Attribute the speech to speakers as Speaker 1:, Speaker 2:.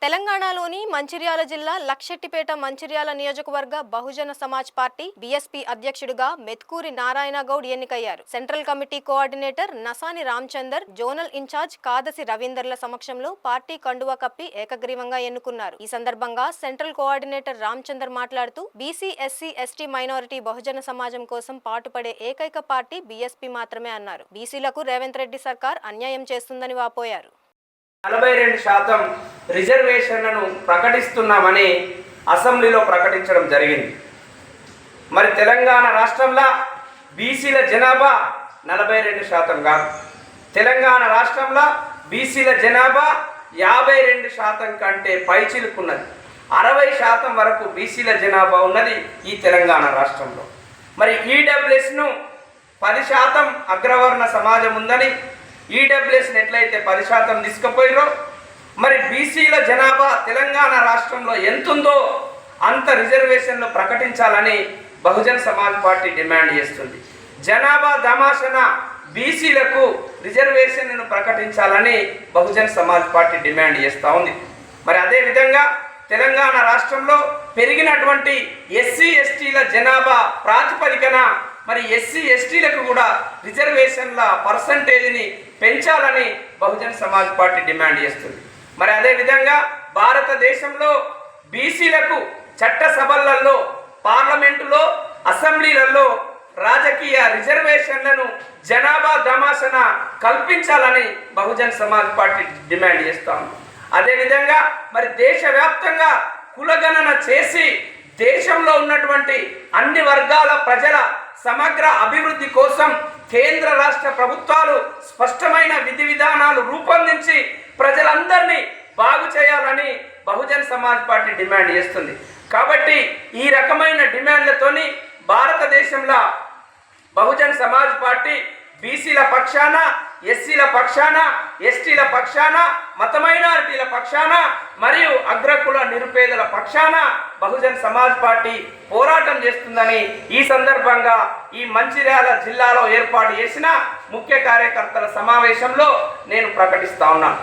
Speaker 1: తెలంగాణలోని మంచిర్యాల జిల్లా లక్షెట్టిపేట మంచిర్యాల నియోజకవర్గ బహుజన సమాజ్ పార్టీ బీఎస్పీ అధ్యక్షుడిగా మెత్కూరి నారాయణ గౌడ్ ఎన్నికయ్యారు. Central committee coordinator Nasani Ramachandar, zonal incharge Kadasi రవీందర్ల సమక్షంలో పార్టీ కండువా కప్పి ఏకగ్రీవంగా ఎన్నుకున్నారు. ఈ సందర్భంగా సెంట్రల్ కోఆర్డినేటర్ రామచందర్ మాట్లాడుతూ బీసీ, ఎస్సీ, ఎస్టీ మైనారిటీ బహుజన సమాజం కోసం పాటుపడే ఏకైక పార్టీ బీఎస్పీ మాత్రమే అన్నారు. బీసీలకు రేవంత్ రెడ్డి సర్కార్ అన్యాయం చేస్తుందని వాపోయారు.
Speaker 2: 42% రిజర్వేషన్లను ప్రకటిస్తున్నామని అసెంబ్లీలో ప్రకటించడం జరిగింది. మరి తెలంగాణ రాష్ట్రంలో బీసీల జనాభా 42% కాదు. తెలంగాణ రాష్ట్రంలో బీసీల జనాభా 52% కంటే పైచిలుకున్నది. 60% వరకు బీసీల జనాభా ఉన్నది ఈ తెలంగాణ రాష్ట్రంలో. మరి ఈడబ్ల్యూఎస్ను 10% అగ్రవర్ణ సమాజం ఉందని ఈడబ్ల్యూఎస్ని ఎట్లయితే 10% తీసుకుపోయారో మరి బీసీల జనాభా తెలంగాణ రాష్ట్రంలో ఎంతుందో అంత రిజర్వేషన్లు ప్రకటించాలని బహుజన్ సమాజ్ పార్టీ డిమాండ్ చేస్తుంది. జనాభా దమాషన బీసీలకు రిజర్వేషన్లను ప్రకటించాలని బహుజన్ సమాజ్ పార్టీ డిమాండ్ చేస్తూ ఉంది. మరి అదేవిధంగా తెలంగాణ రాష్ట్రంలో పెరిగినటువంటి ఎస్సీ ఎస్టీల జనాభా ప్రాతిపదికన మరి ఎస్సీ ఎస్టీలకు కూడా రిజర్వేషన్ల పర్సంటేజ్ని పెంచాలని బహుజన్ సమాజ్ పార్టీ డిమాండ్ చేస్తుంది. మరి అదేవిధంగా భారతదేశంలో బీసీలకు చట్టసభలలో, పార్లమెంటులో, అసెంబ్లీలలో రాజకీయ రిజర్వేషన్లను జనాభా దమాషన కల్పించాలని బహుజన్ సమాజ్ పార్టీ డిమాండ్ చేస్తాం. అదేవిధంగా మరి దేశవ్యాప్తంగా కులగణన చేసి దేశంలో ఉన్నటువంటి అన్ని వర్గాల ప్రజల సమగ్ర అభివృద్ధి కోసం కేంద్ర రాష్ట్ర ప్రభుత్వాలు స్పష్టమైన విధి విధానాలు రూపొందించి ప్రజలందరినీ బాగు చేయాలని బహుజన్ సమాజ్ పార్టీ డిమాండ్ చేస్తుంది. కాబట్టి ఈ రకమైన డిమాండ్లతోని భారతదేశంలో బహుజన్ సమాజ్ పార్టీ బీసీల పక్షాన, ఎస్సీల పక్షాన, ఎస్టీల పక్షాన, మత మైనారిటీల పక్షాన మరియు అగ్రకుల నిరుపేదల పక్షాన బహుజన్ సమాజ్ పార్టీ పోరాటం చేస్తుందని ఈ సందర్భంగా ఈ మంచిర్యాల జిల్లాలో ఏర్పాటు చేసిన ముఖ్య కార్యకర్తల సమావేశంలో నేను ప్రకటిస్తా ఉన్నాను.